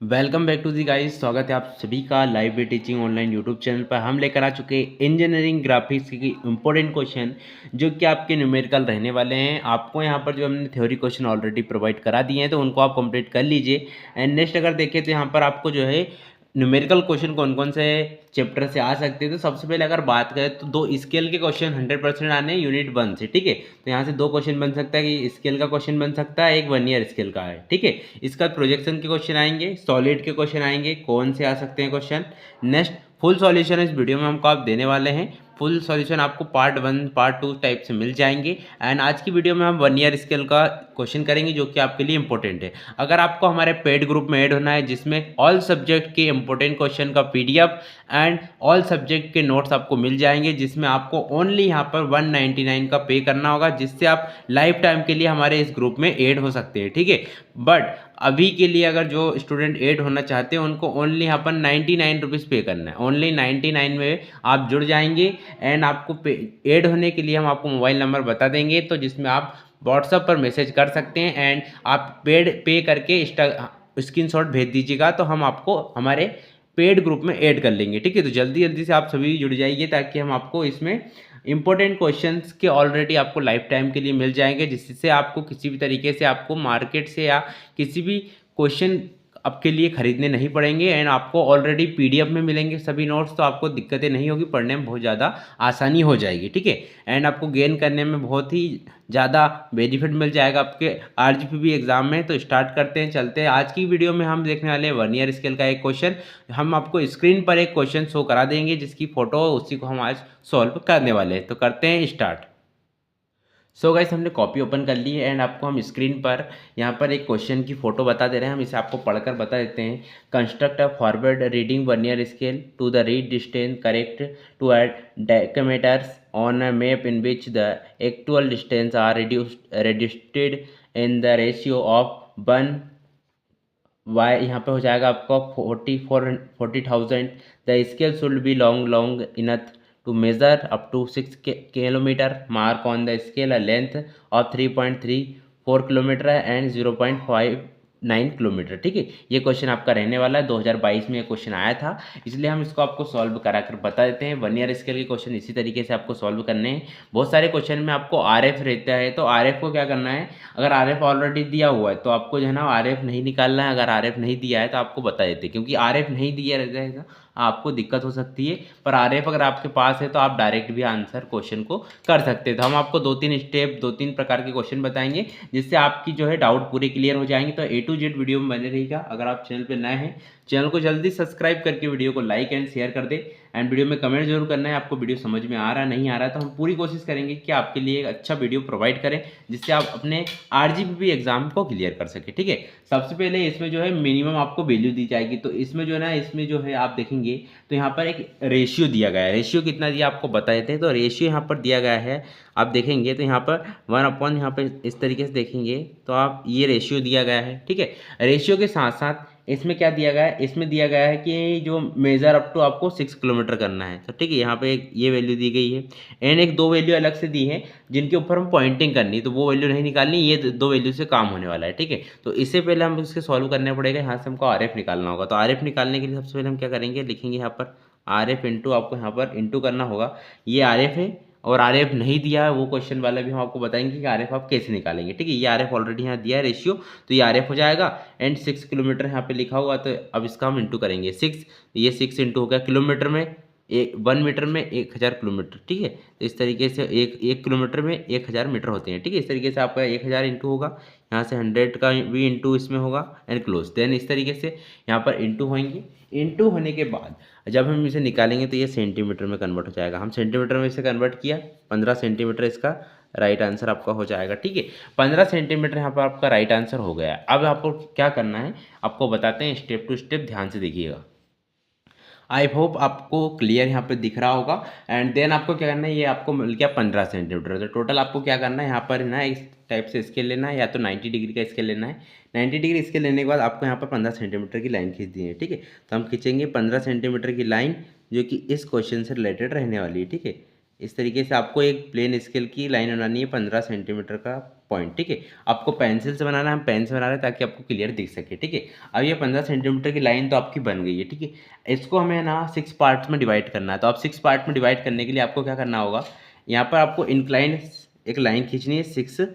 Welcome back to the guys. स्वागत है आप सभी का live way teaching online YouTube channel पर। हम लेकर आ चुके हैं इंजीनियरिंग ग्राफिक्स की इंपॉर्टेंट क्वेश्चन जो कि आपके न्यूमेरिकल रहने वाले हैं। आपको यहाँ पर जो हमने थ्योरी क्वेश्चन ऑलरेडी प्रोवाइड करा दिए हैं तो उनको आप कंप्लीट कर लीजिए। एंड नेक्स्ट अगर देखें तो यहाँ पर आपको जो है न्यूमेरिकल क्वेश्चन कौन कौन से चैप्टर से आ सकते हैं। तो सबसे पहले अगर बात करें तो दो स्केल के क्वेश्चन 100% आने हैं यूनिट 1 से, ठीक है। तो यहाँ से दो क्वेश्चन बन सकता है कि स्केल का क्वेश्चन बन सकता है, एक 1 ईयर स्केल का है, ठीक है। इसका प्रोजेक्शन के क्वेश्चन आएंगे, सॉलिड के क्वेश्चन आएंगे, कौन से आ सकते हैं क्वेश्चन। नेक्स्ट फुल सॉल्यूशन इस वीडियो में हमको आप देने वाले हैं। फुल सॉल्यूशन आपको पार्ट 1 पार्ट 2 टाइप से मिल जाएंगे। एंड आज की वीडियो में हम 1 ईयर स्केल का क्वेश्चन करेंगे जो कि आपके लिए इंपॉर्टेंट है। अगर आपको हमारे पेड ग्रुप में ऐड होना है जिसमें ऑल सब्जेक्ट के इंपॉर्टेंट क्वेश्चन का पीडीएफ एंड ऑल सब्जेक्ट के नोट्स आपको मिल जाएंगे, जिसमें आपको ओनली यहाँ पर 199 का पे करना होगा, जिससे आप लाइफ टाइम के लिए हमारे इस ग्रुप में ऐड हो सकते हैं, ठीक है। बट अभी के लिए अगर जो स्टूडेंट ऐड होना चाहते हैं उनको ओनली यहाँ पर 99 रुपीज़ पे करना है। ओनली 99 में आप जुड़ जाएंगे। एंड आपको ऐड होने के लिए हम आपको मोबाइल नंबर बता देंगे, तो जिसमें आप व्हाट्सएप पर मैसेज कर सकते हैं एंड आप पे करके स्क्रीनशॉट भेज दीजिएगा, तो हम आपको हमारे पेड ग्रुप में ऐड कर लेंगे, ठीक है। तो जल्दी जल्दी से आप सभी जुड़ जाइए ताकि हम आपको इसमें इंपॉर्टेंट क्वेश्चंस के ऑलरेडी आपको लाइफ टाइम के लिए मिल जाएंगे, जिससे आपको किसी भी तरीके से आपको मार्केट से या किसी भी क्वेश्चन आपके लिए खरीदने नहीं पड़ेंगे। एंड आपको ऑलरेडी पीडीएफ में मिलेंगे सभी नोट्स, तो आपको दिक्कतें नहीं होगी, पढ़ने में बहुत ज़्यादा आसानी हो जाएगी, ठीक है। एंड आपको गेन करने में बहुत ही ज़्यादा बेनिफिट मिल जाएगा आपके आरजीपीवी एग्जाम में। तो स्टार्ट करते हैं, चलते हैं। आज की वीडियो में हम देखने वाले हैं 1 ईयर स्केल का एक क्वेश्चन। हम आपको स्क्रीन पर एक क्वेश्चन शो करा देंगे जिसकी फोटो उसी को हम आज सॉल्व करने वाले हैं। तो करते हैं स्टार्ट। सो गाइस, हमने कॉपी ओपन कर ली है एंड आपको हम स्क्रीन पर यहाँ पर एक क्वेश्चन की फोटो बता दे रहे हैं। हम इसे आपको पढ़कर बता देते हैं। Construct a forward reading 1 year scale to the read distance correct to add decimetres on a map in which the actual distance are reduced in the ratio of 1 Y. यहाँ पे हो जाएगा आपका 40,000। The scale should be long enough to measure up to 6 kilometres. Mark on the scale a length of 3.34 kilometres and 0.59 kilometres, ठीक है। ये question आपका रहने वाला है। 2022 में ये क्वेश्चन आया था, इसलिए हम इसको आपको सॉल्व करा कर बता देते हैं। 1 ईयर स्केल के क्वेश्चन इसी तरीके से आपको सॉल्व करने हैं। बहुत सारे क्वेश्चन में आपको आरएफ रहता है, तो आरएफ को क्या करना है, अगर आरएफ ऑलरेडी दिया हुआ है तो आपको जो है ना आरएफ नहीं निकालना है। अगर आरएफ नहीं दिया है तो आपको बता देते हैं, क्योंकि आरएफ नहीं दिया रहता है आपको दिक्कत हो सकती है। पर आरएफ अगर आपके पास है तो आप डायरेक्ट भी आंसर क्वेश्चन को कर सकते हैं। तो हम आपको 2-3 स्टेप 2-3 प्रकार के क्वेश्चन बताएंगे, जिससे आपकी जो है डाउट पूरे क्लियर हो जाएंगे। तो ए टू जेड वीडियो में बने रहेगा। अगर आप चैनल पर नए हैं, चैनल को जल्दी सब्सक्राइब करके वीडियो को लाइक एंड शेयर कर दे। एंड वीडियो में कमेंट जरूर करना है आपको वीडियो समझ में आ रहा है नहीं आ रहा है। तो हम पूरी कोशिश करेंगे कि आपके लिए एक अच्छा वीडियो प्रोवाइड करें, जिससे आप अपने आरजीपीवी एग्जाम को क्लियर कर सके, ठीक है। सबसे पहले इसमें जो है मिनिमम आपको वैल्यू दी जाएगी। तो इसमें जो है ना, इसमें जो है आप देखेंगे तो यहाँ पर एक रेशियो दिया गया है। रेशियो कितना दिया आपको बता देते हैं। तो रेशियो यहाँ पर दिया गया है, आप देखेंगे तो यहाँ पर 1/, यहाँ पर इस तरीके से देखेंगे तो आप ये रेशियो दिया गया है, ठीक है। रेशियो के साथ साथ इसमें क्या दिया गया है, इसमें दिया गया है कि जो मेजर अप टू आपको 6 किलोमीटर करना है। तो ठीक है, यहाँ पे एक ये वैल्यू दी गई है एंड एक 2 वैल्यू अलग से दी है जिनके ऊपर हम पॉइंटिंग करनी है। तो वो वैल्यू नहीं निकालनी, ये 2 वैल्यू से काम होने वाला है, ठीक है। तो इससे पहले हम इसके सॉल्व करने पड़ेगा। यहाँ से हमको आरएफ निकालना होगा। तो आरएफ निकालने के लिए सबसे पहले हम क्या करेंगे, लिखेंगे यहाँ पर आरएफ इंटू, आपको यहाँ पर इंटू करना होगा। ये आरएफ है और आरएफ नहीं दिया है वो क्वेश्चन वाला भी हम आपको बताएंगे कि आरएफ आप कैसे निकालेंगे, ठीक है। ये आरएफ ऑलरेडी यहाँ दिया है रेशियो, तो ये आरएफ हो जाएगा। एंड 6 किलोमीटर यहाँ पे लिखा हुआ, तो अब इसका हम इंटू करेंगे 6। ये 6 इंटू हो गया किलोमीटर में, 1 मीटर में 1000 किलोमीटर, ठीक है। तो इस तरीके से 1 किलोमीटर में 1000 मीटर होते हैं, ठीक है। इस तरीके से आपका 1000 इंटू होगा, यहाँ से 100 का भी इंटू इसमें होगा एंड क्लोज। देन इस तरीके से यहाँ पर इंटू होंगे। इंटू होने के बाद जब हम इसे निकालेंगे तो ये सेंटीमीटर में कन्वर्ट हो जाएगा। हम सेंटीमीटर में इसे कन्वर्ट किया, 15 सेंटीमीटर इसका राइट आंसर आपका हो जाएगा, ठीक है। 15 सेंटीमीटर यहाँ पर आपका राइट आंसर हो गया। अब आपको क्या करना है, आपको बताते हैं स्टेप टू स्टेप, ध्यान से देखिएगा। आई होप आपको क्लियर यहाँ पे दिख रहा होगा। एंड देन आपको क्या करना है, ये आपको मिल गया 15 सेंटीमीटर। तो टोटल आपको क्या करना है, यहाँ पर ना इस टाइप से स्केल लेना है, या तो 90 डिग्री का स्केल लेना है। 90 डिग्री स्केल लेने के बाद आपको यहाँ पर 15 सेंटीमीटर की लाइन खींच दी है, ठीक है। तो हम खींचेंगे 15 सेंटीमीटर की लाइन, जो कि इस क्वेश्चन से रिलेटेड रहने वाली है, ठीक है। इस तरीके से आपको एक प्लेन स्केल की लाइन बनानी है 15 सेंटीमीटर का पॉइंट, ठीक है। आपको पेंसिल से बनाना है, हम पेन से बना रहे हैं ताकि आपको क्लियर दिख सके, ठीक है। अब ये 15 सेंटीमीटर की लाइन तो आपकी बन गई है, ठीक है। इसको हमें ना 6 पार्ट्स में डिवाइड करना है। तो आप 6 पार्ट में डिवाइड करने के लिए आपको क्या करना होगा, यहाँ पर आपको इंक्लाइन एक लाइन खींचनी है 6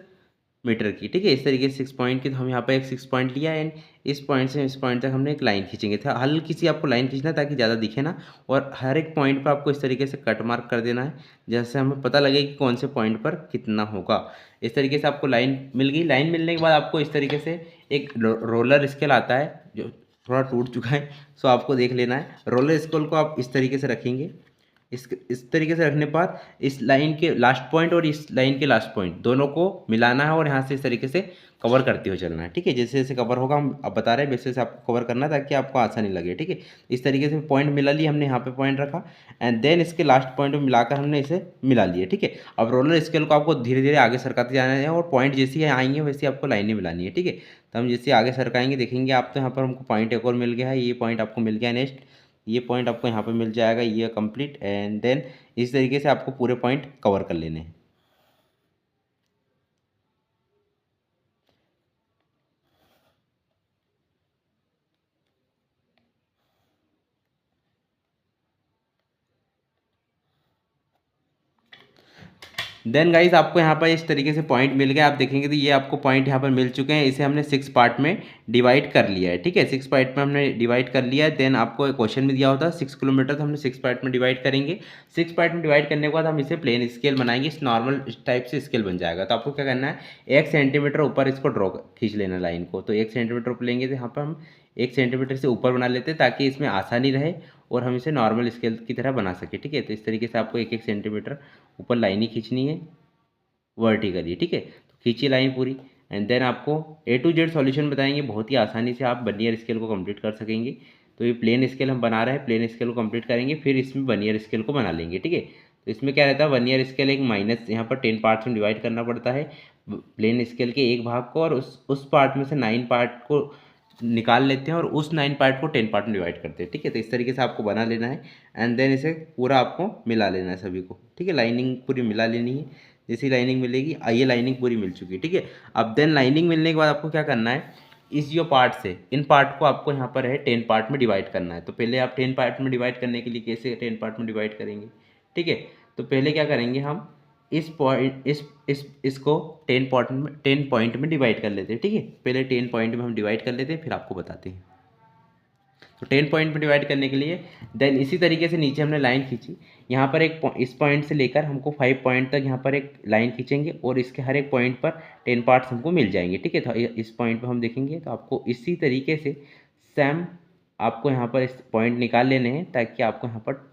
मीटर की, ठीक है। इस तरीके से 6 पॉइंट की, तो हम यहाँ पर एक 6 पॉइंट लिया एंड इस पॉइंट से इस पॉइंट तक हमने एक लाइन खींचेंगे था। हल्की सी आपको लाइन खींचना है ताकि ज़्यादा दिखे ना, और हर एक पॉइंट पर आपको इस तरीके से कट मार्क कर देना है, जैसे हमें पता लगे कि कौन से पॉइंट पर कितना होगा। इस तरीके से आपको लाइन मिल गई। लाइन मिलने के बाद आपको इस तरीके से एक रोलर स्केल आता है जो थोड़ा टूट चुका है, सो आपको देख लेना है। रोलर स्केल को आप इस तरीके से रखेंगे, इस तरीके से रखने पर इस लाइन के लास्ट पॉइंट और इस लाइन के लास्ट पॉइंट दोनों को मिलाना है और यहाँ से इस तरीके से कवर करते हुए चलना है, ठीक है। जैसे जैसे कवर होगा हम अब बता रहे हैं वैसे वैसे आपको कवर करना है ताकि आपको आसानी लगे, ठीक है। इस तरीके से पॉइंट मिला लिया हमने, यहाँ पे पॉइंट रखा एंड देन इसके लास्ट पॉइंट में मिलाकर हमने इसे मिला लिया, ठीक है। अब रोलर स्केल को आपको धीरे धीरे आगे सरकाते जाना है और पॉइंट जैसे ही आएंगे वैसे आपको लाइनें मिलानी है, ठीक है। तो हम जैसे आगे सरकाएंगे देखेंगे आप, तो यहाँ पर हमको पॉइंट एक और मिल गया है, ये पॉइंट आपको मिल गया नेक्स्ट, ये पॉइंट आपको यहाँ पे मिल जाएगा, ये कंप्लीट एंड देन इस तरीके से आपको पूरे पॉइंट कवर कर लेने हैं। देन गाइज आपको यहाँ पर इस तरीके से पॉइंट मिल गया, आप देखेंगे तो ये आपको पॉइंट यहाँ पर मिल चुके हैं। इसे हमने 6 पार्ट में डिवाइड कर लिया है, ठीक है। 6 पार्ट में हमने डिवाइड कर लिया है। देन आपको एक क्वेश्चन में दिया होता है 6 किलोमीटर, तो हमने 6 पार्ट में डिवाइड करेंगे। 6 पार्ट में डिवाइड करने के बाद हम इसे प्लेन स्केल बनाएंगे, इस नॉर्मल टाइप से स्केल बन जाएगा। तो आपको क्या करना है, 1 सेंटीमीटर ऊपर इसको ड्रॉ खींच लेना लाइन को। तो 1 सेंटीमीटर ऊपर लेंगे तो यहाँ पर हम 1 सेंटीमीटर से ऊपर बना लेते हैं ताकि इसमें आसानी रहे और हम इसे नॉर्मल स्केल की तरह बना सके, ठीक है। तो इस तरीके से आपको 1 सेंटीमीटर ऊपर लाइन ही खींचनी है वर्टिकली, ठीक है। तो खींचिए लाइन पूरी एंड देन आपको A to Z सॉल्यूशन बताएंगे, बहुत ही आसानी से आप वर्नियर स्केल को कंप्लीट कर सकेंगे। तो ये प्लेन स्केल हम बना रहे हैं, प्लेन स्केल को कंप्लीट करेंगे, फिर इसमें वर्नियर स्केल को बना लेंगे, ठीक है। तो इसमें क्या रहता है, वर्नियर स्केल एक माइनस यहाँ पर 10 पार्ट्स में डिवाइड करना पड़ता है प्लेन स्केल के एक भाग को, और उस पार्ट में से 9 पार्ट को निकाल लेते हैं और उस 9 पार्ट को 10 पार्ट में डिवाइड करते हैं, ठीक है। तो इस तरीके से आपको बना लेना है एंड देन इसे पूरा आपको मिला लेना है सभी को, ठीक है। लाइनिंग पूरी मिला लेनी है, जैसी लाइनिंग मिलेगी, ये लाइनिंग पूरी मिल चुकी है, ठीक है। अब देन लाइनिंग मिलने के बाद आपको क्या करना है, इस जो पार्ट से इन पार्ट को आपको यहाँ पर है 10 पार्ट में डिवाइड करना है। तो पहले आप 10 पार्ट में डिवाइड करने के लिए कैसे 10 पार्ट में डिवाइड करेंगे, ठीक है। तो पहले क्या करेंगे, हम इस पॉइंट इसको 10 पॉइंट में डिवाइड कर लेते हैं, ठीक है। पहले 10 पॉइंट में हम डिवाइड कर लेते हैं, फिर आपको बताते हैं। तो 10 पॉइंट में डिवाइड करने के लिए देन इसी तरीके से नीचे हमने लाइन खींची, यहाँ पर एक इस पॉइंट से लेकर हमको 5 पॉइंट तक यहाँ पर एक लाइन खींचेंगे और इसके हर एक पॉइंट पर 10 पार्ट्स हमको मिल जाएंगे, ठीक है। तो इस पॉइंट पर हम देखेंगे तो आपको इसी तरीके से सेम आपको यहाँ पर इस पॉइंट निकाल लेने हैं ताकि आपको यहाँ पर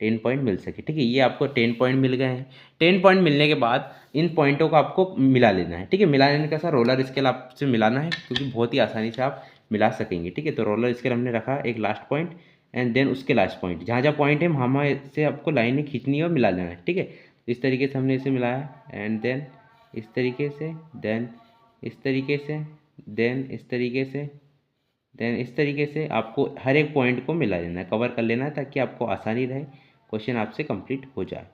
10 पॉइंट मिल सके, ठीक है। ये आपको 10 पॉइंट मिल गए हैं। 10 पॉइंट मिलने के बाद इन पॉइंटों को आपको मिला लेना है, ठीक है। मिला लेने का सर रोलर स्केल आपसे मिलाना है क्योंकि बहुत ही आसानी से आप मिला सकेंगे, ठीक है। तो रोलर स्केल हमने रखा एक लास्ट पॉइंट एंड देन उसके लास्ट पॉइंट, जहाँ जहाँ पॉइंट है वहाँ से आपको लाइनें खींचनी है और मिला लेना है, ठीक है। इस तरीके से हमने इसे मिलाया एंड देन इस तरीके से, देन इस तरीके से, देन इस तरीके से, देन इस तरीके से आपको हर एक पॉइंट को मिला लेना है, कवर कर लेना है ताकि आपको आसानी रहे, क्वेश्चन आपसे कंप्लीट हो जाए,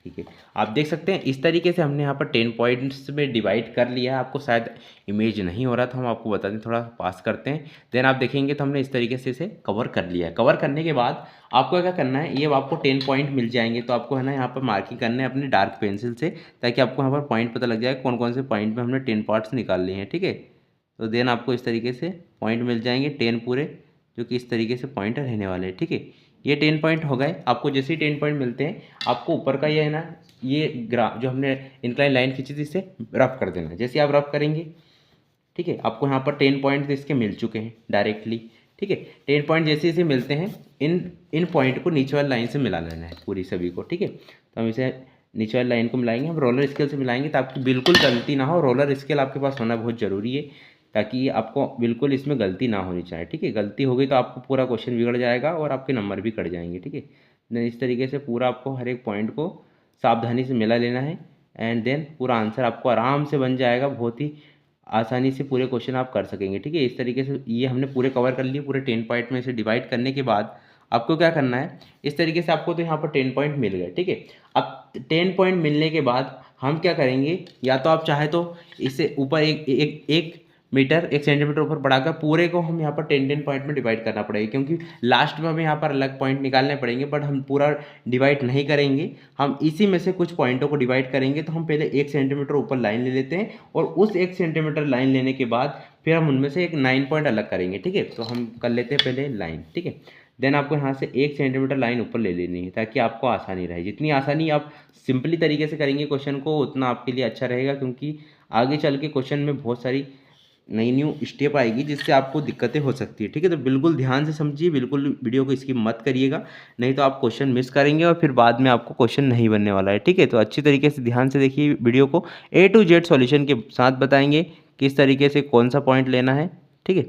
ठीक है। आप देख सकते हैं इस तरीके से हमने यहाँ पर 10 पॉइंट्स में डिवाइड कर लिया है। आपको शायद इमेज नहीं हो रहा था, हम आपको बता दें, थोड़ा पास करते हैं। देन आप देखेंगे तो हमने इस तरीके से इसे कवर कर लिया है। कवर करने के बाद आपको क्या करना है, ये आपको 10 पॉइंट मिल जाएंगे तो आपको है ना यहाँ पर मार्किंग करना है अपने डार्क पेंसिल से ताकि आपको यहाँ पर पॉइंट पता लग जाए कौन कौन से पॉइंट में हमने 10 पार्ट्स निकाल लिए हैं, ठीक है। तो देन आपको इस तरीके से पॉइंट मिल जाएंगे 10 पूरे, जो कि इस तरीके से पॉइंट रहने वाले हैं, ठीक है। ये 10 पॉइंट हो गए। आपको जैसे ही 10 पॉइंट मिलते हैं आपको ऊपर का ये है ना, ये ग्राफ जो हमने इंक्लाइन लाइन खींची थी इसे रफ कर देना है। जैसे आप रफ करेंगे, ठीक है, आपको यहाँ पर 10 पॉइंट इसके मिल चुके हैं डायरेक्टली, ठीक है। 10 पॉइंट जैसे जैसे मिलते हैं इन इन पॉइंट को नीचे वाली लाइन से मिला लेना है पूरी सभी को, ठीक है। तो हम इसे नीचे वाली लाइन को मिलाएंगे, हम रोलर स्केल से मिलाएंगे ताकि बिल्कुल गलती ना हो। रोलर स्केल आपके पास होना बहुत ज़रूरी है ताकि आपको बिल्कुल इसमें गलती ना होनी चाहिए, ठीक है। गलती हो गई तो आपको पूरा क्वेश्चन बिगड़ जाएगा और आपके नंबर भी कट जाएंगे, ठीक है। देन इस तरीके से पूरा आपको हर एक पॉइंट को सावधानी से मिला लेना है एंड देन पूरा आंसर आपको आराम से बन जाएगा, बहुत ही आसानी से पूरे क्वेश्चन आप कर सकेंगे, ठीक है। इस तरीके से ये हमने पूरे कवर कर लिए। पूरे 10 पॉइंट में से डिवाइड करने के बाद आपको क्या करना है, इस तरीके से आपको तो यहाँ पर 10 पॉइंट मिल गए, ठीक है। अब 10 पॉइंट मिलने के बाद हम क्या करेंगे, या तो आप चाहे तो इससे ऊपर एक मीटर 1 सेंटीमीटर ऊपर बढ़ाकर पूरे को हम यहाँ पर 10 पॉइंट में डिवाइड करना पड़ेगा, क्योंकि लास्ट में हमें यहाँ पर अलग पॉइंट निकालने पड़ेंगे, बट हम पूरा डिवाइड नहीं करेंगे। हम इसी में से कुछ पॉइंटों को डिवाइड करेंगे। तो हम पहले 1 सेंटीमीटर ऊपर लाइन ले लेते हैं, और उस 1 सेंटीमीटर लाइन लेने के बाद फिर हम उनमें से एक 9 पॉइंट अलग करेंगे। ठीक है, तो हम कर लेते हैं पहले लाइन। ठीक है, देन आपको यहाँ से 1 सेंटीमीटर लाइन ऊपर ले लेनी है, ताकि आपको आसानी रहे। जितनी आसानी आप सिंपली तरीके से करेंगे क्वेश्चन को, उतना आपके लिए अच्छा रहेगा, क्योंकि आगे चल के क्वेश्चन में बहुत सारी नई न्यू स्टेप आएगी जिससे आपको दिक्कतें हो सकती है। ठीक है, तो बिल्कुल ध्यान से समझिए, बिल्कुल वीडियो को स्किप मत करिएगा, नहीं तो आप क्वेश्चन मिस करेंगे और फिर बाद में आपको क्वेश्चन नहीं बनने वाला है। ठीक है, तो अच्छी तरीके से ध्यान से देखिए वीडियो को, A to Z सॉल्यूशन के साथ बताएंगे किस तरीके से कौन सा पॉइंट लेना है। ठीक है,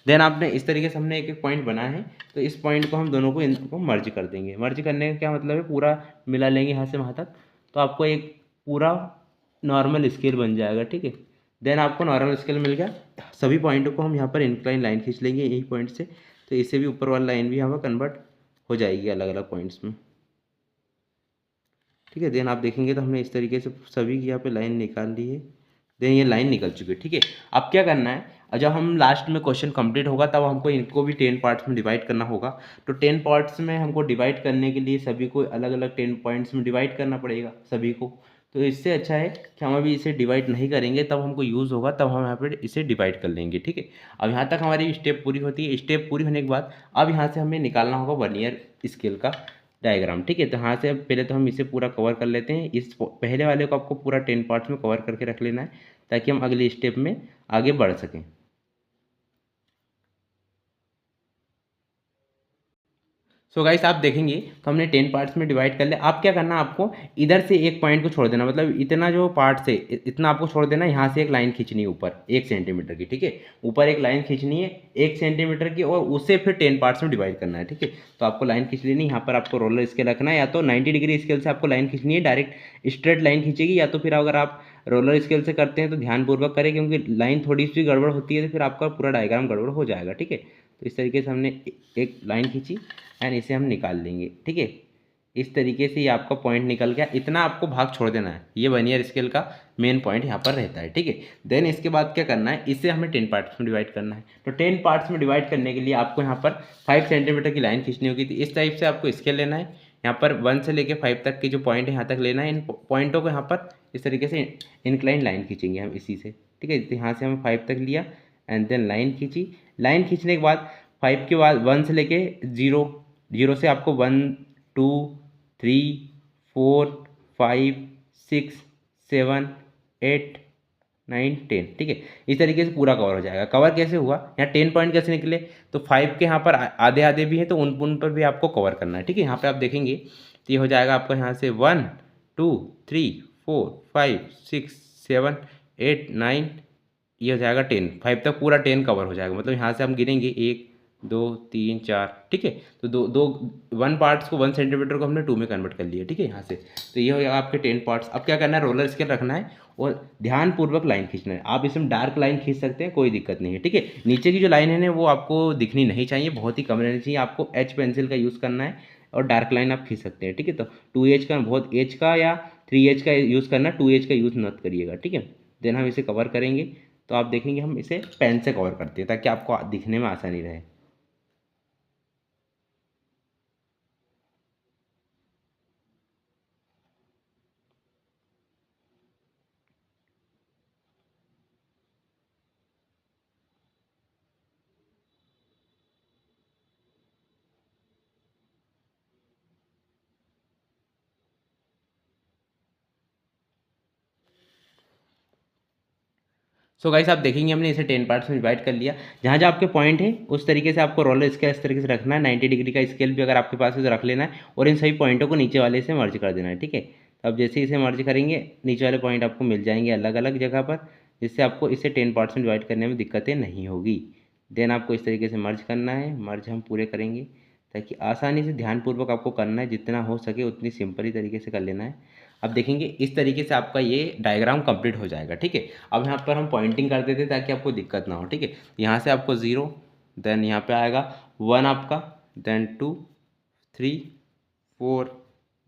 देन आपने इस तरीके से हमने एक एक पॉइंट बनाया है, तो इस पॉइंट को हम दोनों को इनको मर्ज कर देंगे। मर्ज करने का क्या मतलब है, पूरा मिला लेंगे यहाँ से वहाँ तक, तो आपको एक पूरा नॉर्मल स्केल बन जाएगा। ठीक है, देन आपको नॉर्मल स्केल मिल गया। सभी पॉइंटों को हम यहाँ पर इंक्लाइन लाइन खींच लेंगे यही पॉइंट से, तो इससे भी ऊपर वाला लाइन भी यहाँ पर कन्वर्ट हो जाएगी अलग अलग पॉइंट्स में। ठीक है, देन आप देखेंगे तो हमने इस तरीके से सभी की यहाँ पे लाइन निकाल ली है। देन ये लाइन निकल चुकी है। ठीक है, अब क्या करना है, और जब हम लास्ट में क्वेश्चन कंप्लीट होगा तब हमको इनको भी 10 पार्ट्स में डिवाइड करना होगा। तो 10 पार्ट्स में हमको डिवाइड करने के लिए सभी को अलग अलग 10 पॉइंट्स में डिवाइड करना पड़ेगा सभी को। तो इससे अच्छा है कि हम अभी इसे डिवाइड नहीं करेंगे, तब हमको यूज़ होगा तब हम यहाँ पर इसे डिवाइड कर लेंगे। ठीक है, अब यहाँ तक हमारी स्टेप पूरी होती है। स्टेप पूरी होने के बाद अब यहाँ से हमें निकालना होगा वर्नियर स्केल का डायग्राम। ठीक है, तो यहाँ से अब पहले तो हम इसे पूरा कवर कर लेते हैं। इस पहले वाले को आपको पूरा 10 पार्ट्स में कवर करके रख लेना है, ताकि हम अगले स्टेप में आगे बढ़ सकें। सो गाइस आप देखेंगे तो हमने 10 पार्ट्स में डिवाइड कर लिया। आप क्या करना, आपको इधर से एक पॉइंट को छोड़ देना, मतलब इतना जो पार्ट से इतना आपको छोड़ देना। यहाँ से एक लाइन खींचनी है ऊपर 1 सेंटीमीटर की। ठीक है, ऊपर एक लाइन खींचनी है 1 सेंटीमीटर की, और उसे फिर 10 पार्ट्स में डिवाइड करना है। ठीक है, तो आपको लाइन खींच लेनी, यहाँ पर आपको रोलर स्केल रखना है, या तो 90 डिग्री स्केल से आपको लाइन खींचनी है, डायरेक्ट स्ट्रेट लाइन खींचेगी, या तो फिर अगर आप रोलर स्केल से करते हैं तो ध्यानपूर्वक करें, क्योंकि लाइन थोड़ी सी गड़बड़ होती है तो फिर आपका पूरा डायग्राम गड़बड़ हो जाएगा। ठीक है, तो इस तरीके से हमने एक लाइन खींची एंड इसे हम निकाल लेंगे। ठीक है, इस तरीके से ये आपका पॉइंट निकल गया। इतना आपको भाग छोड़ देना है, ये वर्नियर स्केल का मेन पॉइंट यहाँ पर रहता है। ठीक है, देन इसके बाद क्या करना है, इसे हमें 10 पार्ट्स में डिवाइड करना है। तो 10 पार्ट्स में डिवाइड करने के लिए आपको यहाँ पर 5 सेंटीमीटर की लाइन खींचनी होगी। तो इस टाइप से आपको स्केल लेना है, यहाँ पर 1 से लेकर 5 तक के जो पॉइंट है यहाँ तक लेना है। इन पॉइंटों को यहाँ पर इस तरीके से इंक्लाइन लाइन खींचेंगे हम इसी से। ठीक है, तो यहाँ से हम 5 तक लिया एंड देन लाइन खींची। लाइन खींचने के बाद 5 के बाद 1 से लेके 0, 0 से आपको 1 2 3 4 5 6 7 8 9 10। ठीक है, इस तरीके से पूरा कवर हो जाएगा। कवर कैसे हुआ, यहाँ 10 पॉइंट कैसे निकले, तो 5 के यहाँ पर आधे आधे भी हैं, तो उन पर भी आपको कवर करना है। ठीक है, यहाँ पे आप देखेंगे तो ये हो जाएगा आपको यहाँ से 1 2 3 4 5 6 7 8 9, ये हो जाएगा 10। 5 तक पूरा 10 कवर हो जाएगा। मतलब यहाँ से हम गिनेंगे 1 2 3 4। ठीक है, तो दो दो 1 पार्ट्स को 1 सेंटीमीटर को हमने 2 में कन्वर्ट कर लिया। ठीक है, यहाँ से तो ये हो गया आपके 10 पार्ट्स। अब क्या करना है, रोलर स्केल रखना है और ध्यानपूर्वक लाइन खींचना है। आप इसमें डार्क लाइन खींच सकते हैं, कोई दिक्कत नहीं है। ठीक है, नीचे की जो लाइन है ना वो आपको दिखनी नहीं चाहिए, बहुत ही कम रहनी चाहिए। आपको एच पेंसिल का यूज़ करना है और डार्क लाइन आप खींच सकते हैं। ठीक है, तो 2H का, बहुत एच का या 3H का यूज़ करना, 2H का यूज़ मत करिएगा। ठीक है, देन हम इसे कवर करेंगे। तो आप देखेंगे हम इसे पेन से कवर करते हैं, ताकि आपको दिखने में आसानी रहे। सो गाइस आप देखेंगे हमने इसे 10 पार्ट्स में डिवाइड कर लिया। जहाँ जहाँ आपके पॉइंट है उस तरीके से आपको रोलर स्केल इस तरीके से रखना है। 90 डिग्री का स्केल भी अगर आपके पास है तो रख लेना है, और इन सभी पॉइंटों को नीचे वाले से मर्ज कर देना है। ठीक है, तो अब जैसे इसे मर्ज करेंगे नीचे वाले पॉइंट आपको मिल जाएंगे अलग अलग जगह पर, जिससे आपको इसे 10 पार्ट्स में डिवाइड करने में दिक्कतें नहीं होगी। देन आपको इस तरीके से मर्ज करना है। मर्ज हम पूरे करेंगे ताकि आसानी से ध्यानपूर्वक आपको करना है, जितना हो सके उतनी सिंपली तरीके से कर लेना है। अब देखेंगे इस तरीके से आपका ये डायग्राम कंप्लीट हो जाएगा। ठीक है, अब यहाँ पर हम पॉइंटिंग कर देते ताकि आपको दिक्कत ना हो। ठीक है, यहाँ से आपको 0, देन यहाँ पे आएगा 1 आपका, देन 2 3 4,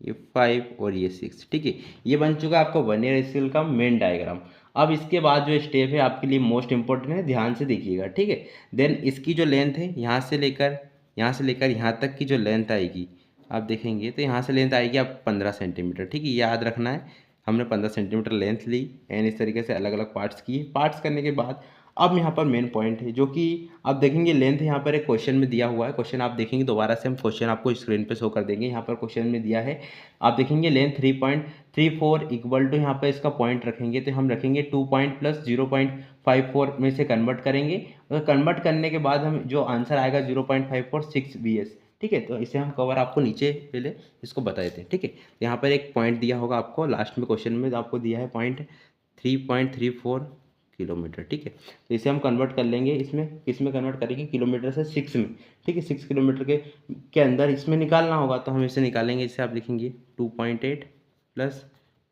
ये 5 और ये 6, ठीक है। ये बन चुका है आपका वर्नियर स्केल का मेन डायग्राम। अब इसके बाद जो स्टेप है आपके लिए मोस्ट इंपॉर्टेंट है, ध्यान से देखिएगा, ठीक है। देन इसकी जो लेंथ है यहाँ से लेकर यहाँ तक की जो लेंथ आएगी आप देखेंगे तो यहाँ से लेंथ आएगी आप 15 सेंटीमीटर, ठीक है। याद रखना है, हमने 15 सेंटीमीटर लेंथ ली एंड इस तरीके से अलग अलग पार्ट्स किए। पार्ट्स करने के बाद अब यहाँ पर मेन पॉइंट है जो कि आप देखेंगे लेंथ यहाँ पर एक क्वेश्चन में दिया हुआ है। क्वेश्चन आप देखेंगे, दोबारा से हम क्वेश्चन आपको स्क्रीन पे शो कर देंगे। यहाँ पर क्वेश्चन में दिया है, आप देखेंगे लेंथ 3.34 इक्वल टू यहाँ पर इसका पॉइंट रखेंगे तो हम रखेंगे 2 पॉइंट प्लस 0.54 में से कन्वर्ट करेंगे। और कन्वर्ट करने के बाद हम जो आंसर आएगा 0.546 BS, ठीक है। तो इसे हम कवर आपको नीचे पहले इसको बता देते हैं, ठीक है। यहाँ पर एक पॉइंट दिया होगा आपको लास्ट में, क्वेश्चन में आपको दिया है पॉइंट 3.34 किलोमीटर, ठीक है। तो इसे हम कन्वर्ट कर लेंगे, इसमें कन्वर्ट करेंगे किलोमीटर से 6 में, ठीक है। 6 किलोमीटर के अंदर इसमें निकालना होगा तो हम इसे निकालेंगे। इससे आप लिखेंगे 2.8 प्लस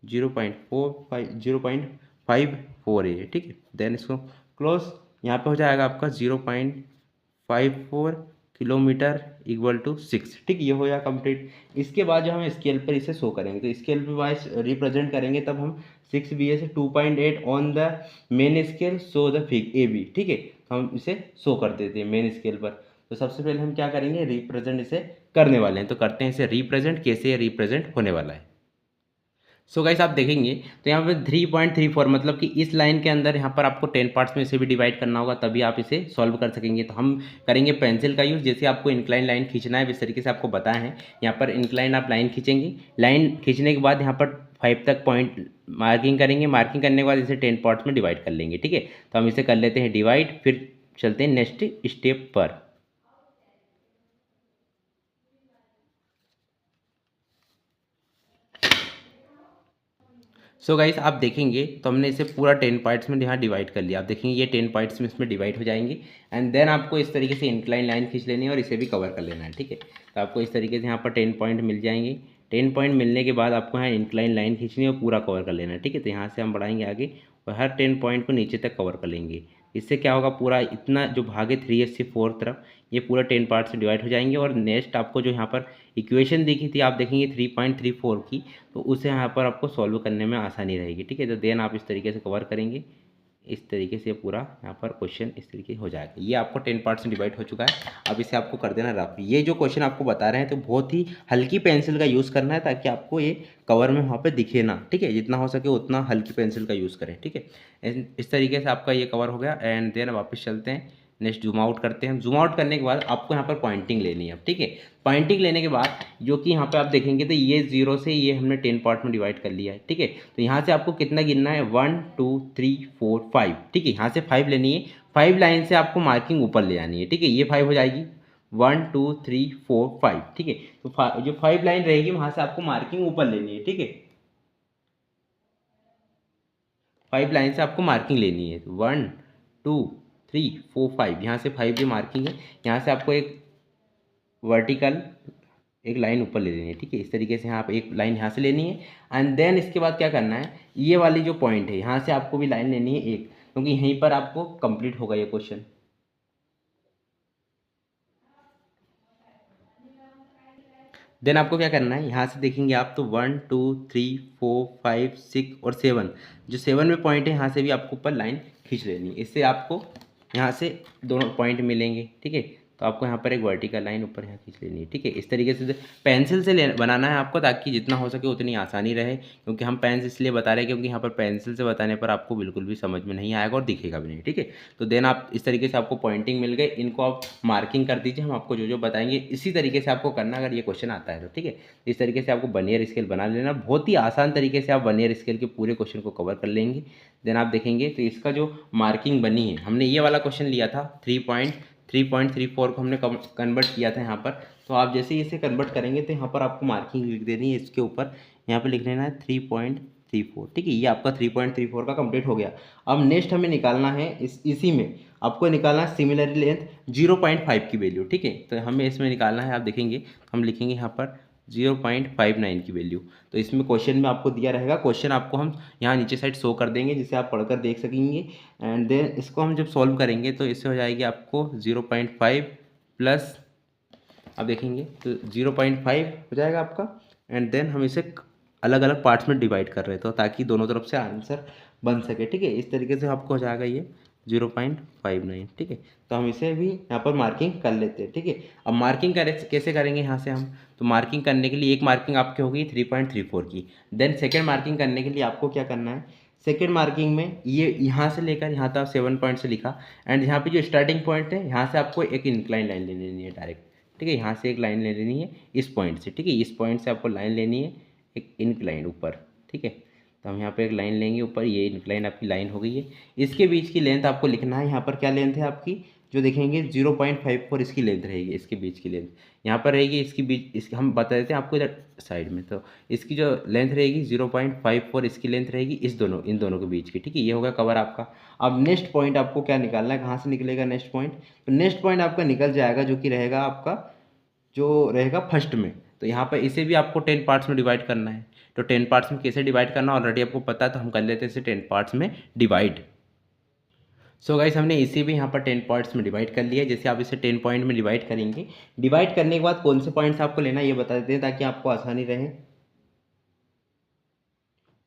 0.54 है, ठीक है। देन इसको क्लोज, यहाँ पे हो जाएगा आपका 0.54 किलोमीटर इक्वल टू 6, ठीक, ये हो जाएगा कंप्लीट। इसके बाद जो हम स्केल पर इसे शो करेंगे तो स्केल पे वाइज रिप्रेजेंट करेंगे, तब हम 6 BS 2.8 on the main scale so the fig AB, ठीक है। तो हम इसे शो कर देते हैं मेन स्केल पर। तो सबसे पहले हम क्या करेंगे, रिप्रेजेंट इसे करने वाले हैं। तो करते हैं इसे रिप्रेजेंट, कैसे रिप्रेजेंट होने वाला है। सो गाइस आप देखेंगे तो यहाँ पे 3.34 मतलब कि इस लाइन के अंदर यहाँ पर आपको 10 पार्ट्स में इसे भी डिवाइड करना होगा, तभी आप इसे सॉल्व कर सकेंगे। तो हम करेंगे पेंसिल का यूज़। जैसे आपको इंक्लाइन लाइन खींचना है, इस तरीके से आपको बताया है। यहाँ पर इंक्लाइन आप लाइन खींचेंगे, लाइन खींचने के बाद यहाँ पर 5 तक पॉइंट मार्किंग करेंगे। मार्किंग करने के बाद इसे 10 पार्ट्स में डिवाइड कर लेंगे, ठीक है। तो हम इसे कर लेते हैं डिवाइड, फिर चलते हैं नेक्स्ट स्टेप पर। सो गाइस आप देखेंगे तो हमने इसे पूरा 10 पार्ट्स में यहाँ डिवाइड कर लिया। आप देखेंगे ये 10 पार्ट्स में इसमें डिवाइड हो जाएंगे एंड देन आपको इस तरीके से इंक्लाइन लाइन खींच लेनी है और इसे भी कवर कर लेना है, ठीक है। तो आपको इस तरीके से यहाँ पर 10 पॉइंट मिल जाएंगे। 10 पॉइंट मिलने के बाद आपको यहाँ इंक्लाइन लाइन खींचनी है और पूरा कवर कर लेना है, ठीक है। तो यहाँ से हम बढ़ाएंगे आगे और हर 10 पॉइंट को नीचे तक कवर कर लेंगे। इससे क्या होगा, पूरा इतना जो भाग है 3S से 4 तरफ, ये पूरा 10 पार्ट से डिवाइड हो जाएंगे। और नेक्स्ट आपको जो यहाँ पर इक्वेशन दिखी थी आप देखेंगे 3.34 की, तो उसे यहाँ पर आपको सॉल्व करने में आसानी रहेगी, ठीक है। तो देन आप इस तरीके से कवर करेंगे, इस तरीके से पूरा यहाँ पर क्वेश्चन इस तरीके हो जाएगा। ये आपको 10 पार्ट से डिवाइड हो चुका है। अब इसे आपको कर देना रफ। ये जो क्वेश्चन आपको बता रहे हैं तो बहुत ही हल्की पेंसिल का यूज़ करना है ताकि आपको ये कवर में वहाँ पे दिखे ना, ठीक है। जितना हो सके उतना हल्की पेंसिल का यूज़ करें, ठीक है। इस तरीके से आपका ये कवर हो गया एंड देन वापस चलते हैं, नेक्स्ट जूम आउट करते हैं। जूम आउट करने के बाद आपको यहाँ पर पॉइंटिंग लेनी है, ठीक है। पॉइंटिंग लेने के बाद जो कि यहाँ पे आप देखेंगे तो ये 0 से ये हमने 10 पार्ट में डिवाइड कर लिया है, ठीक है। तो यहाँ से आपको कितना गिनना है, 1 2 3 4 5, ठीक है। यहाँ से 5 लेनी है। 5 लाइन से आपको मार्किंग ऊपर ले आनी है, ठीक है। ये 5 हो जाएगी, 1 2 3 4 5, ठीक है। तो जो 5 लाइन रहेगी वहाँ से आपको मार्किंग ऊपर लेनी है, ठीक है। 5 लाइन से आपको मार्किंग लेनी है, 1 2 3 4 5, यहाँ से 5 भी मार्किंग है। यहाँ से आपको एक वर्टिकल एक लाइन ऊपर ले लेनी है, ठीक है। इस तरीके से यहाँ पे एक लाइन यहाँ से लेनी है एंड देन इसके बाद क्या करना है, ये वाली जो पॉइंट है यहाँ से आपको भी लाइन लेनी है एक, क्योंकि यहीं पर आपको कंप्लीट होगा ये क्वेश्चन। देन आपको क्या करना है, यहाँ से देखेंगे आप तो 1 2 3 4 5 6 और 7, जो 7 में पॉइंट है यहाँ से भी आपको ऊपर लाइन खींच लेनी है। इससे आपको यहाँ से दोनों पॉइंट मिलेंगे, ठीक है। तो आपको यहाँ पर एक वर्टिकल लाइन ऊपर यहाँ खींच लेनी है, ठीक है। इस तरीके से पेंसिल से बनाना है आपको, ताकि जितना हो सके उतनी आसानी रहे। क्योंकि हम पेन इसलिए बता रहे हैं क्योंकि यहाँ पर पेंसिल से बताने पर आपको बिल्कुल भी समझ में नहीं आएगा और दिखेगा भी नहीं, ठीक है। तो देन आप इस तरीके से आपको पॉइंटिंग मिल गए, इनको आप मार्किंग कर दीजिए। हम आपको जो जो बताएंगे इसी तरीके से आपको करना अगर ये क्वेश्चन आता है तो, ठीक है। इस तरीके से आपको वर्नियर स्केल बना लेना, बहुत ही आसान तरीके से आप वर्नियर स्केल के पूरे क्वेश्चन को कवर कर लेंगे। देन आप देखेंगे तो इसका जो मार्किंग बनी है, हमने ये वाला क्वेश्चन लिया था 3.34 को हमने कन्वर्ट किया था यहाँ पर। तो आप जैसे ही इसे कन्वर्ट करेंगे तो यहाँ पर आपको मार्किंग लिख देनी है, इसके ऊपर यहाँ पे लिख लेना है 3.34, ठीक है। ये आपका 3.34 का कंप्लीट हो गया। अब नेक्स्ट हमें निकालना है इसी में आपको निकालना है सिमिलर लेंथ 0.5 की वैल्यू, ठीक है। तो हमें इसमें निकालना है, आप देखेंगे हम लिखेंगे यहाँ पर 0.59 की वैल्यू। तो इसमें क्वेश्चन में आपको दिया रहेगा, क्वेश्चन आपको हम यहाँ नीचे साइड शो कर देंगे जिसे आप पढ़कर देख सकेंगे। एंड देन इसको हम जब सॉल्व करेंगे तो इससे हो जाएगी आपको 0.5 प्लस, आप देखेंगे तो 0.5 हो जाएगा आपका एंड देन हम इसे अलग अलग पार्ट्स में डिवाइड कर रहे थे, तो ताकि दोनों तरफ से आंसर बन सके। ठीक है, इस तरीके से आपको हो जाएगा ये 0.59। ठीक है, तो हम इसे भी यहाँ पर मार्किंग कर लेते हैं। ठीक है, अब मार्किंग कैसे करेंगे यहाँ से हम, तो मार्किंग करने के लिए एक मार्किंग आपकी होगी 3.34 की। देन सेकेंड मार्किंग करने के लिए आपको क्या करना है, सेकेंड मार्किंग में ये यहाँ से लेकर यहाँ तक 7 पॉइंट से लिखा, एंड यहाँ पे जो स्टार्टिंग पॉइंट है यहाँ से आपको एक इंक्लाइन लाइन ले लेनी है डायरेक्ट। ठीक है, यहाँ से एक लाइन ले लेनी है इस पॉइंट से। ठीक है, इस पॉइंट से आपको लाइन लेनी है एक इंक्लाइन ऊपर। ठीक है, तो हम यहाँ पे एक लाइन लेंगे ऊपर, ये इंक्लाइन आपकी लाइन हो गई है। इसके बीच की लेंथ आपको लिखना है, यहाँ पर क्या लेंथ है आपकी, जो देखेंगे 0.54 इसकी लेंथ रहेगी, इसके बीच की लेंथ यहाँ पर रहेगी, इसकी बीच इसकी हम बता देते हैं आपको इधर साइड में। तो इसकी जो लेंथ रहेगी 0.54 इसकी लेंथ रहेगी इन दोनों के बीच की। ठीक है, ये होगा कवर आपका। अब नेक्स्ट पॉइंट आपको क्या निकालना है, कहाँ से निकलेगा नेक्स्ट पॉइंट, तो नेक्स्ट पॉइंट आपका निकल जाएगा जो कि रहेगा आपका जो रहेगा फर्स्ट में। तो यहाँ पर इसे भी आपको 10 पार्ट्स में डिवाइड करना है। तो 10 पार्ट्स में कैसे डिवाइड करना ऑलरेडी आपको पता है, तो हम कर लेते हैं इसे 10 पार्ट्स में डिवाइड। सो गाइस, हमने इसे भी यहाँ पर 10 पॉइंट्स में डिवाइड कर लिया। जैसे आप इसे 10 पॉइंट में डिवाइड करेंगे, डिवाइड करने के बाद कौन से पॉइंट्स आपको लेना है ये बता देते हैं ताकि आपको आसानी रहे।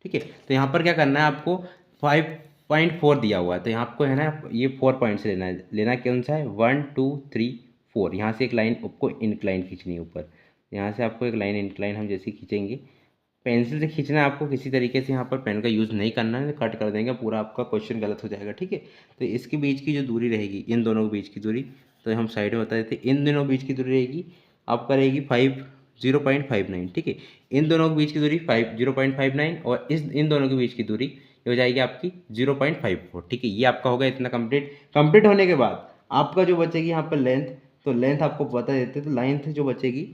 ठीक है, तो यहाँ पर क्या करना है आपको 5.4 दिया हुआ है, तो यहाँ आपको है ना ये 4 पॉइंट्स लेना कौन सा है 1 2 3 4। यहाँ से एक लाइन आपको इंक्लाइन खींचनी है ऊपर, यहाँ से आपको एक लाइन इंक्लाइन हम जैसे खींचेंगे, पेंसिल से खींचना है आपको, किसी तरीके से यहाँ पर पेन का यूज़ नहीं करना है, कट कर देंगे पूरा आपका क्वेश्चन गलत हो जाएगा। ठीक है, तो इसके बीच की जो दूरी रहेगी, इन दोनों के बीच की दूरी, तो हम साइड में बता देते हैं, इन दोनों बीच की दूरी रहेगी आपका रहेगी 0.59। ठीक है, इन दोनों के बीच की दूरी 0.59 और इन दोनों के बीच की दूरी ये हो जाएगी आपकी 0.54। ठीक है, ये आपका होगा इतना कंप्लीट होने के बाद आपका जो बचेगी यहाँ पर लेंथ, तो लेंथ आपको बता देते हैं, तो लेंथ जो बचेगी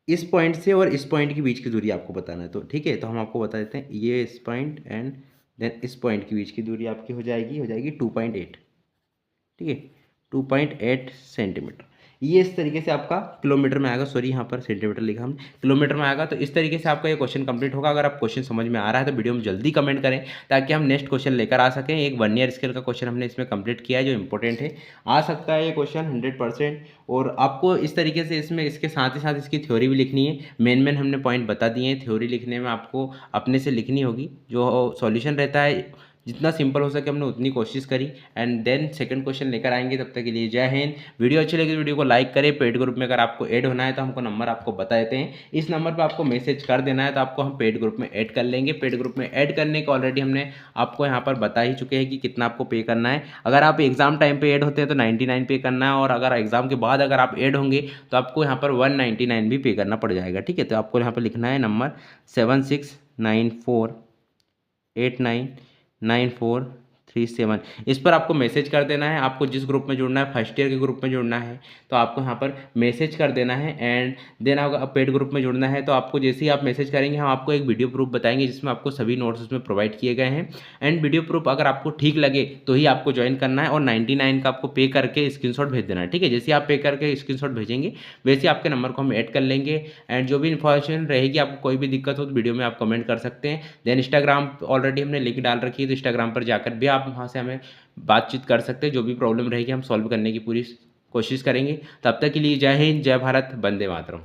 इस पॉइंट से और इस पॉइंट के बीच की दूरी आपको बताना है। तो ठीक है, तो हम आपको बता देते हैं, ये इस पॉइंट एंड देन इस पॉइंट के बीच की दूरी आपकी हो जाएगी 2.8। ठीक है, 2.8 सेंटीमीटर। ये इस तरीके से आपका किलोमीटर में आएगा, सॉरी यहाँ पर सेंटीमीटर लिखा हमने, किलोमीटर में आएगा। तो इस तरीके से आपका ये क्वेश्चन कंप्लीट होगा। अगर आप क्वेश्चन समझ में आ रहा है तो वीडियो में जल्दी कमेंट करें ताकि हम नेक्स्ट क्वेश्चन लेकर आ सकें। एक 1 ईयर स्केल का क्वेश्चन हमने इसमें कंप्लीट किया है जो इंपॉर्टेंट है, आ सकता है ये क्वेश्चन 100%। और आपको इस तरीके से इसमें इसके साथ ही साथ इसकी थ्योरी भी लिखनी है। मेन हमने पॉइंट बता दिए हैं, थ्योरी लिखने में आपको अपने से लिखनी होगी। जो सॉल्यूशन रहता है जितना सिंपल हो सके हमने उतनी कोशिश करी, एंड देन सेकंड क्वेश्चन लेकर आएंगे। तब तक के लिए जय हिंद। वीडियो अच्छी लगी तो वीडियो को लाइक करें। पेड ग्रुप में अगर आपको ऐड होना है तो हमको नंबर आपको बता देते हैं, इस नंबर पर आपको मैसेज कर देना है, तो आपको हम पेड ग्रुप में ऐड कर लेंगे। पेड ग्रुप में ऐड करने का ऑलरेडी हमने आपको यहाँ पर बता ही चुके हैं कि कितना आपको पे करना है। अगर आप एग्जाम टाइम पे ऐड होते हैं तो 99 पे करना है, और अगर एग्जाम के बाद अगर आप ऐड होंगे तो आपको यहाँ पर 199 भी पे करना पड़ जाएगा। ठीक है, तो आपको यहाँ पर लिखना है नंबर 7694899437। इस पर आपको मैसेज कर देना है। आपको जिस ग्रुप में जुड़ना है, फर्स्ट ईयर के ग्रुप में जुड़ना है तो आपको यहाँ पर मैसेज कर देना है, एंड देन अगर पेड ग्रुप में जुड़ना है तो आपको जैसे ही आप मैसेज करेंगे हम आपको एक वीडियो प्रूफ बताएंगे जिसमें आपको सभी नोट्स उसमें प्रोवाइड किए गए हैं। एंड वीडियो प्रूफ अगर आपको ठीक लगे तो ही आपको ज्वाइन करना है, और 99 का आपको पे करके स्क्रीनशॉट भेज देना है। ठीक है, जैसे आप पे करके स्क्रीनशॉट भेजेंगे वैसे ही आपके नंबर को हम ऐड कर लेंगे। एंड जो भी इन्फॉर्मेशन रहेगी, आपको कोई भी दिक्कत हो तो वीडियो में आप कमेंट कर सकते हैं। देन इंस्टाग्राम ऑलरेडी हमने लिंक डाल रखी है, तो इंस्टाग्राम पर जाकर भी आप वहाँ से हमें बातचीत कर सकते हैं। जो भी प्रॉब्लम रहेगी हम सॉल्व करने की पूरी कोशिश करेंगे। तब तक के लिए जय हिंद, जय भारत, वंदे मातरम।